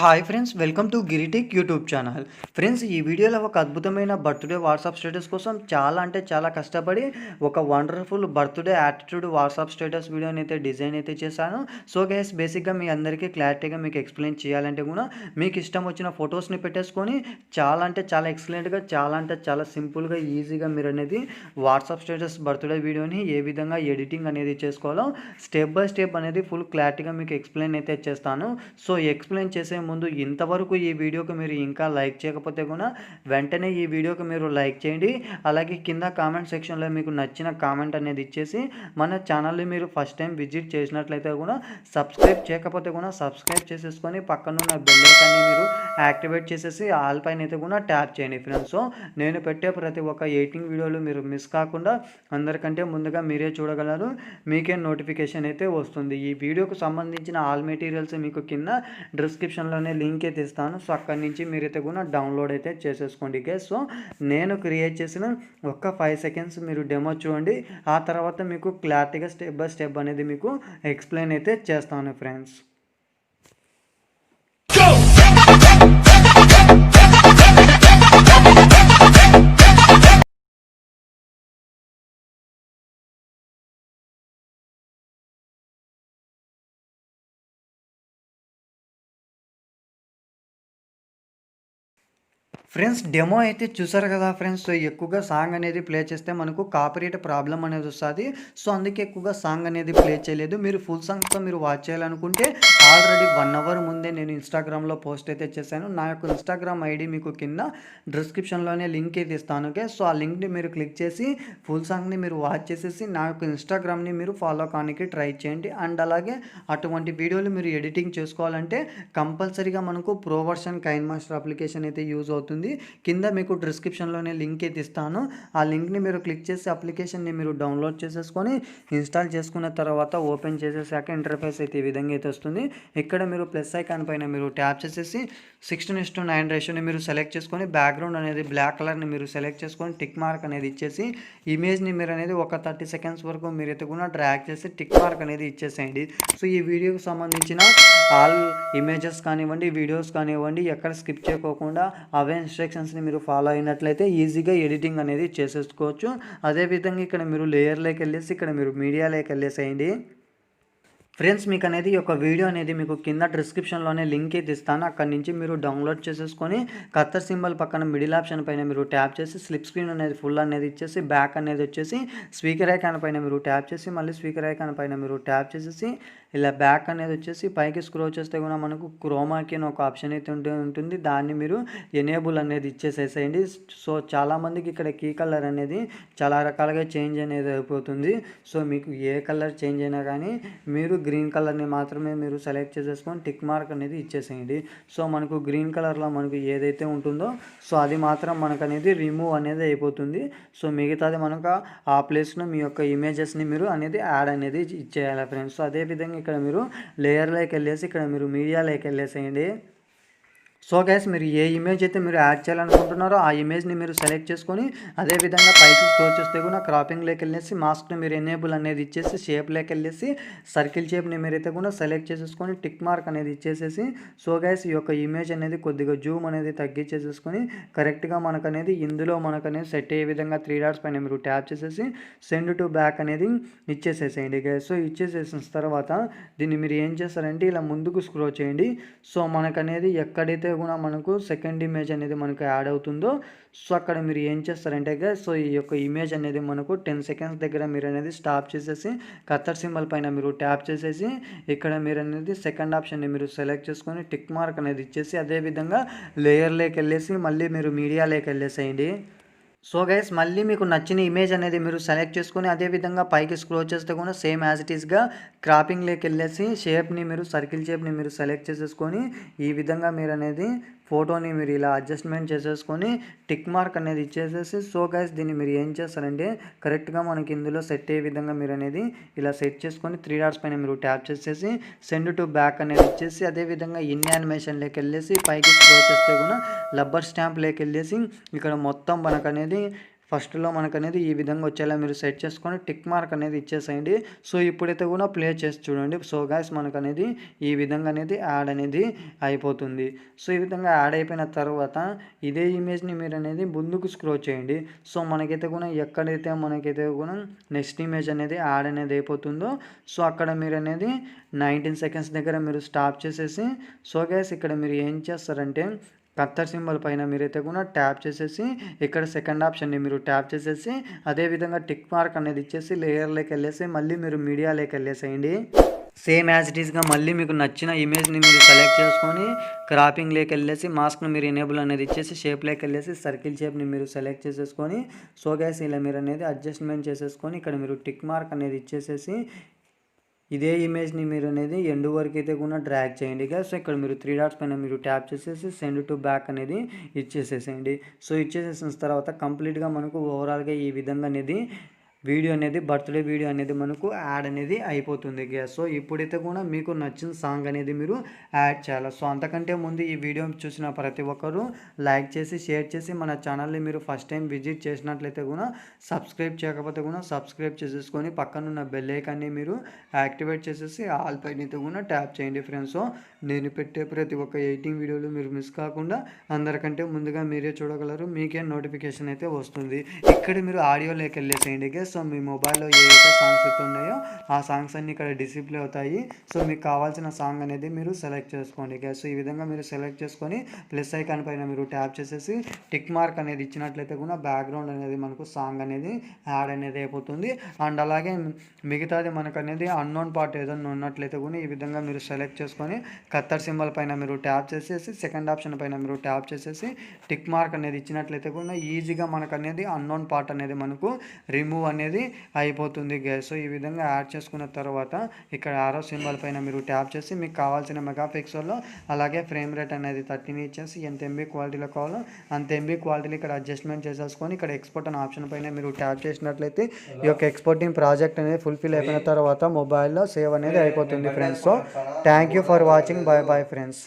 Hi friends, welcome to Giritech YouTube channel. Friends, ఈ వీడియోలో ఒక అద్భుతమైన బర్త్డే వాట్సాప్ స్టేటస్ కోసం చాలా కష్టపడి ఒక wonderful birthday attitude WhatsApp status వీడియోని అయితే డిజైన్ అయితే చేశాను. సో గైస్, బేసిక్గా మీ అందరికీ క్లారిటీగా మీకు ఎక్స్ప్లెయిన్ చేయాలంటే కూడా మీకు ఇష్టం వచ్చిన ఫొటోస్ని పెట్టేసుకొని చాలా ఎక్సలెంట్గా చాలా సింపుల్గా ఈజీగా మీరు అనేది వాట్సాప్ స్టేటస్ బర్త్డే వీడియోని ఏ విధంగా ఎడిటింగ్ అనేది చేసుకోవాలో స్టెప్ బై స్టెప్ అనేది ఫుల్ క్లారిటీగా మీకు ఎక్స్ప్లెయిన్ అయితే చేస్తాను. సో ఎక్స్ప్లెయిన్ చేసే ముందు ఇంతవరకు ఈ వీడియోకి మీరు ఇంకా లైక్ చేయకపోతే కూడా వెంటనే ఈ వీడియోకి మీరు లైక్ చేయండి. అలాగే కింద కామెంట్ సెక్షన్లో మీకు నచ్చిన కామెంట్ అనేది ఇచ్చేసి మన ఛానల్ని మీరు ఫస్ట్ టైం విజిట్ చేసినట్లయితే కూడా సబ్స్క్రైబ్ చేయకపోతే కూడా సబ్స్క్రైబ్ చేసేసుకొని పక్కనున్న బెల్ ఐకాన్ని మీరు యాక్టివేట్ చేసేసి ఆల్ పైన అయితే కూడా ట్యాప్ చేయండి ఫ్రెండ్స్. సో నేను పెట్టే ప్రతి ఒక్క ఎడిటింగ్ వీడియోలు మీరు మిస్ కాకుండా అందరికంటే ముందుగా మీరే చూడగలరు, మీకే నోటిఫికేషన్ అయితే వస్తుంది. ఈ వీడియోకు సంబంధించిన ఆల్ మెటీరియల్స్ మీకు కింద డిస్క్రిప్షన్లోనే లింక్ అయితే ఇస్తాను. సో అక్కడి నుంచి మీరైతే కూడా డౌన్లోడ్ అయితే చేసేసుకోండి గైస్. సో నేను క్రియేట్ చేసిన ఒక్క 5 సెకండ్స్ మీరు డెమో చూడండి. ఆ తర్వాత మీకు క్లారిటీగా స్టెప్ బై స్టెప్ అనేది మీకు ఎక్స్ప్లెయిన్ అయితే చేస్తాను ఫ్రెండ్స్. ఫ్రెండ్స్, డెమో అయితే చూసారు కదా ఫ్రెండ్స్. సో ఎక్కువగా సాంగ్ అనేది ప్లే చేస్తే మనకు కాపీరైట్ ప్రాబ్లం అనేది వస్తుంది. సో అందుకే ఎక్కువగా సాంగ్ అనేది ప్లే చేయలేదు. మీరు ఫుల్ సాంగ్తో మీరు వాచ్ చేయాలనుకుంటే ఆల్రెడీ 1 అవర్ ముందే నేను ఇన్స్టాగ్రామ్లో పోస్ట్ అయితే చేశాను. నా యొక్క ఇన్స్టాగ్రామ్ ఐడి మీకు కింద డిస్క్రిప్షన్లోనే లింక్ అయితే ఇస్తాను. ఓకే, సో ఆ లింక్ని మీరు క్లిక్ చేసి ఫుల్ సాంగ్ని మీరు వాచ్ చేసేసి నా యొక్క ఇన్స్టాగ్రామ్ని మీరు ఫాలో కానికి ట్రై చేయండి. అండ్ అలాగే అటువంటి వీడియోలు మీరు ఎడిటింగ్ చేసుకోవాలంటే కంపల్సరీగా మనకు pro version KineMaster application అయితే యూజ్ అవుతుంది. కింద మీకు డిస్క్రిప్షన్లోనే లింక్ అయితే ఇస్తాను. ఆ లింక్ని మీరు క్లిక్ చేసి అప్లికేషన్ని మీరు డౌన్లోడ్ చేసేసుకొని ఇన్స్టాల్ చేసుకున్న తర్వాత ఓపెన్ చేసేసాక ఇంటర్ఫేస్ అయితే ఈ విధంగా అయితే వస్తుంది. ఇక్కడ మీరు ప్లస్ ఐకాన్ పైన మీరు ట్యాప్ చేసేసి 16:9 రేషియోని మీరు సెలెక్ట్ చేసుకొని బ్యాక్గ్రౌండ్ అనేది బ్లాక్ కలర్ని మీరు సెలెక్ట్ చేసుకొని టిక్ మార్క్ అనేది ఇచ్చేసి ఇమేజ్ని మీరు అనేది ఒక 30 సెకండ్స్ వరకు మీరు ఎత్తుకున్న డ్రాగ్ చేసి టిక్ మార్క్ అనేది ఇచ్చేసేయండి. సో ఈ వీడియోకి సంబంధించిన ఆల్ ఇమేజెస్ కానివ్వండి, వీడియోస్ కానివ్వండి, ఎక్కడ స్కిప్ చేయకోకుండా అవే ఇన్స్ట్రక్షన్స్ని మీరు ఫాలో అయినట్లయితే ఈజీగా ఎడిటింగ్ అనేది చేసేసుకోవచ్చు. అదేవిధంగా ఇక్కడ మీరు లేయర్లోకి వెళ్ళేసి ఇక్కడ మీరు మీడియాలోకి వెళ్ళేసేయండి. ఫ్రెండ్స్, మీకు అనేది ఒక వీడియో అనేది మీకు కింద డిస్క్రిప్షన్లోనే లింక్ అయితే ఇస్తాను. అక్కడి నుంచి మీరు డౌన్లోడ్ చేసేసుకొని కత్తర్ సింబల్ పక్కన మిడిల్ ఆప్షన్ పైన మీరు ట్యాప్ చేసి స్లిప్ స్క్రీన్ అనేది ఫుల్ అనేది ఇచ్చేసి బ్యాక్ అనేది వచ్చేసి స్పీకర్ ఐకాన్ పైన మీరు ట్యాప్ చేసి మళ్ళీ స్పీకర్ ఐకాన్ పైన మీరు ట్యాప్ చేసేసి ఇలా బ్యాక్ అనేది వచ్చేసి పైకి స్క్రోల్ చేస్తే కూడా మనకు క్రోమాకి అని ఒక ఆప్షన్ అయితే ఉంటుంది. దాన్ని మీరు ఎనేబుల్ అనేది ఇచ్చేసేసేయండి. సో చాలామందికి ఇక్కడ కీ కలర్ అనేది చాలా రకాలుగా చేంజ్ అనేది అయిపోతుంది. సో మీకు ఏ కలర్ చేంజ్ అయినా కానీ మీరు గ్రీన్ కలర్ని మాత్రమే మీరు సెలెక్ట్ చేసేసుకొని టిక్ మార్క్ అనేది ఇచ్చేసేయండి. సో మనకు గ్రీన్ కలర్లో మనకు ఏదైతే ఉంటుందో సో అది మాత్రం మనకు అనేది రిమూవ్ అనేది అయిపోతుంది. సో మిగతాది మనకు ఆ ప్లేస్లో మీ యొక్క ఇమేజెస్ని మీరు అనేది యాడ్ అనేది ఇచ్చేయాలి ఫ్రెండ్స్. సో అదేవిధంగా ఇక్కడ మీరు లేయర్లోకి వెళ్ళేసి ఇక్కడ మీరు మీడియాలోకి వెళ్ళేసేయండి. సో గైస్, మీరు ఏ ఇమేజ్ అయితే మీరు యాడ్ చేయాలనుకుంటున్నారో ఆ ఇమేజ్ని మీరు సెలెక్ట్ చేసుకొని అదేవిధంగా పైకి స్క్రోల్ చేస్తే కూడా క్రాపింగ్లోకి వెళ్ళేసి మాస్క్ని మీరు ఎనేబుల్ అనేది ఇచ్చేసి షేప్లోకి వెళ్ళేసి సర్కిల్ షేప్ని మీరైతే కూడా సెలెక్ట్ చేసేసుకొని టిక్ మార్క్ అనేది ఇచ్చేసేసి సో గైస్, ఈ యొక్క ఇమేజ్ అనేది కొద్దిగా జూమ్ అనేది తగ్గించేసేసుకొని కరెక్ట్గా మనకు అనేది ఇందులో మనకు అనేది సెట్ అయ్యే విధంగా 3 డాట్స్ పైన మీరు ట్యాప్ చేసేసి సెండ్ టు బ్యాక్ అనేది ఇచ్చేసేసేయండి గైస్. సో ఇచ్చేసేసిన తర్వాత దీన్ని మీరు ఏం చేస్తారంటే ఇలా ముందుకు స్క్రోల్ చేయండి. సో మనకు అనేది ఎక్కడైతే కూడా మనకు సెకండ్ ఇమేజ్ అనేది మనకు యాడ్ అవుతుందో సో అక్కడ మీరు ఏం చేస్తారంటే సో ఈ యొక్క ఇమేజ్ అనేది మనకు 10 సెకండ్స్ దగ్గర మీరు అనేది స్టాప్ చేసేసి కత్తర్ సింబల్ పైన మీరు ట్యాప్ చేసేసి ఇక్కడ మీరు అనేది సెకండ్ ఆప్షన్ని మీరు సెలెక్ట్ చేసుకొని టిక్ మార్క్ అనేది ఇచ్చేసి అదేవిధంగా లేయర్లోకి వెళ్ళేసి మళ్ళీ మీరు మీడియాలోకి వెళ్ళేసేయండి. సో గైస్, మళ్ళీ మీకు నచ్చిన ఇమేజ్ అనేది మీరు సెలెక్ట్ చేసుకొని అదేవిధంగా పైకి స్క్రోల్ చేస్తే కూడా సేమ్ యాజ్ ఇట్ ఈస్గా క్రాపింగ్లోకి వెళ్ళేసి షేప్ని మీరు సర్కిల్ షేప్ని మీరు సెలెక్ట్ చేసేసుకొని ఈ విధంగా మీరు అనేది ఫోటోని మీరు ఇలా అడ్జస్ట్మెంట్ చేసేసుకొని టిక్ మార్క్ అనేది ఇచ్చేసేసి సో గైస్, దీన్ని మీరు ఏం చేస్తారంటే కరెక్ట్గా మనకి ఇందులో సెట్ అయ్యే విధంగా మీరు అనేది ఇలా సెట్ చేసుకొని 3 డాట్స్ పైన మీరు ట్యాప్ చేసేసి సెండ్ టు బ్యాక్ అనేది ఇచ్చేసి అదేవిధంగా ఇన్ యానిమేషన్లోకి వెళ్ళేసి పైకి స్క్రోల్ చేస్తే కూడా రబ్బర్ స్టాంప్లోకి వెళ్ళేసి ఇక్కడ మొత్తం మనకు అనేది ఫస్ట్‌లో మనకనేది ఈ విధంగా వచ్చేలా మీరు సెట్ చేసుకొని టిక్ మార్క్ అనేది ఇచ్చేసేయండి. సో, ఇప్పుడైతే కూడా ప్లే చేసి చూడండి. సో, గైస్ మనకనేది ఈ విధంగా అనేది యాడ్ అనేది అయిపోతుంది. సో, ఈ విధంగా యాడ్ అయిపోయిన తర్వాత ఇదే ఇమేజ్‌ని మీరనేది ముందుకు స్క్రోల్ చేయండి. సో, మనకైతే కూడా ఎక్కడైతే మనకైతే కూడా నెక్స్ట్ ఇమేజ్ అనేది యాడ్ అనేది అయిపోతుందో సో, అక్కడ మీరనేది 19 సెకండ్స్ దగ్గర మీరు స్టాప్ చేసేసి సో, గైస్ ఇక్కడ మీరు ఏం చేస్తారంటే కర్సర్ సింబల్ పైన మీరైతే కూడా ట్యాప్ చేసేసి ఇక్కడ సెకండ్ ఆప్షన్‌ని మీరు ట్యాప్ చేసేసి అదేవిధంగా టిక్ మార్క్ అనేది ఇచ్చేసి లేయర్‌లోకి వెళ్ళేసి మళ్ళీ మీరు మీడియాలోకి వెళ్ళేసేయండి. సేమ్ యాజ్ ఇట్ ఈస్‌గా మళ్ళీ మీకు నచ్చిన ఇమేజ్‌ని మీరు సెలెక్ట్ చేసుకొని క్రాపింగ్‌లోకి వెళ్ళేసి మాస్క్‌ని మీరు ఎనేబుల్ అనేది ఇచ్చేసి షేప్‌లోకి వెళ్ళేసి సర్కిల్ షేప్‌ని మీరు సెలెక్ట్ చేసేసుకొని సో గైస్ ఇలా మీరు అనేది అడ్జస్ట్‌మెంట్ చేసేసుకొని ఇక్కడ మీరు టిక్ మార్క్ అనేది ఇచ్చేసేసి ఇదే ఇమేజ్‌ని మీరు అనేది ఎండ్ వరకు అయితే కూడా డ్రాగ్ చేయండి గైస్. సో, ఇక్కడ మీరు 3 డాట్స్ పైన మీరు ట్యాప్ చేసేసి సెండ్ టు బ్యాక్ అనేది ఇచ్చేసేసేయండి. సో, ఇచ్చేసేసిన తర్వాత కంప్లీట్‌గా మనకు ఓవరాల్‌గా ఈ విధంగా అనేది వీడియో అనేది బర్త్‌డే వీడియో అనేది మనకు యాడ్ అనేది అయిపోతుంది గైస్. సో, ఇప్పుడైతే కూడా మీకు నచ్చిన సాంగ్ అనేది మీరు యాడ్ చేయాలి. సో, అంతకంటే ముందు ఈ వీడియో చూసిన ప్రతి ఒక్కరు లైక్ చేసి, షేర్ చేసి మన ఛానల్‌ని మీరు ఫస్ట్ టైం విజిట్ చేసినట్లయితే కూడా సబ్స్క్రైబ్ చేయకపోతే కూడా సబ్స్క్రైబ్ చేసేసుకొని పక్కనున్న బెల్ ఐకాన్ని మీరు యాక్టివేట్ చేసేసి ఆల్ పైన అయితే కూడా ట్యాప్ చేయండి ఫ్రెండ్స్. సో, నేను పెట్టే ప్రతి ఒక్క ఎడిటింగ్ వీడియోలు మీరు మిస్ కాకుండా అందరికంటే ముందుగా మీరే చూడగలరు. మీకే నోటిఫికేషన్ అయితే వస్తుంది. ఇక్కడ మీరు ఆడియోలోకి వెళ్ళేసేయండి గైస్. సో, మీ మొబైల్లో ఏవైతే సాంగ్స్ అయితే ఉన్నాయో ఆ సాంగ్స్ అన్నీ ఇక్కడ డిస్ప్లే అవుతాయి. సో, మీకు కావాల్సిన సాంగ్ అనేది మీరు సెలెక్ట్ చేసుకోండి గైస్. సో, ఈ విధంగా మీరు సెలెక్ట్ చేసుకొని ప్లస్ ఐకాన్ పైన మీరు ట్యాప్ చేసేసి టిక్ మార్క్ అనేది ఇచ్చినట్లయితే కూడా బ్యాక్గ్రౌండ్ అనేది మనకు సాంగ్ అనేది యాడ్ అనేది అయిపోతుంది. అండ్ అలాగే మిగతాది మనకు అనేది అన్నోన్ పార్ట్ ఏదైనా ఉన్నట్లయితే కూడా ఈ విధంగా మీరు సెలెక్ట్ చేసుకొని కత్తర్ సింబల్ పైన మీరు ట్యాప్ చేసేసి సెకండ్ ఆప్షన్ పైన మీరు ట్యాప్ చేసేసి టిక్ మార్క్ అనేది ఇచ్చినట్లయితే కూడా ఈజీగా మనకు అనేది అన్నోన్ పార్ట్ అనేది మనకు రిమూవ్ అనేది అయిపోతుంది గైస్. సో, ఈ విధంగా యాడ్ చేసుకున్న తర్వాత ఇక్కడ ఆరో సింబల్ పైన మీరు ట్యాప్ చేసి మీకు కావాల్సిన మెగా పిక్సెల్లో అలాగే ఫ్రేమ్ రేట్ అనేది 30 ఇచ్చేసి ఎంత ఎంబీ క్వాలిటీలో కావాలో అంత ఎంబీ క్వాలిటీలో ఇక్కడ అడ్జస్ట్మెంట్ చేసేసుకొని ఇక్కడ ఎక్స్పోర్ట్ అనే ఆప్షన్ పైన మీరు ట్యాప్ చేసినట్లయితే ఈ యొక్క ఎక్స్పోర్టింగ్ ప్రాజెక్ట్ అనేది ఫుల్ఫిల్ అయిపోయిన తర్వాత మొబైల్లో సేవ్ అనేది అయిపోతుంది friends. So, thank you for watching. By bye friends.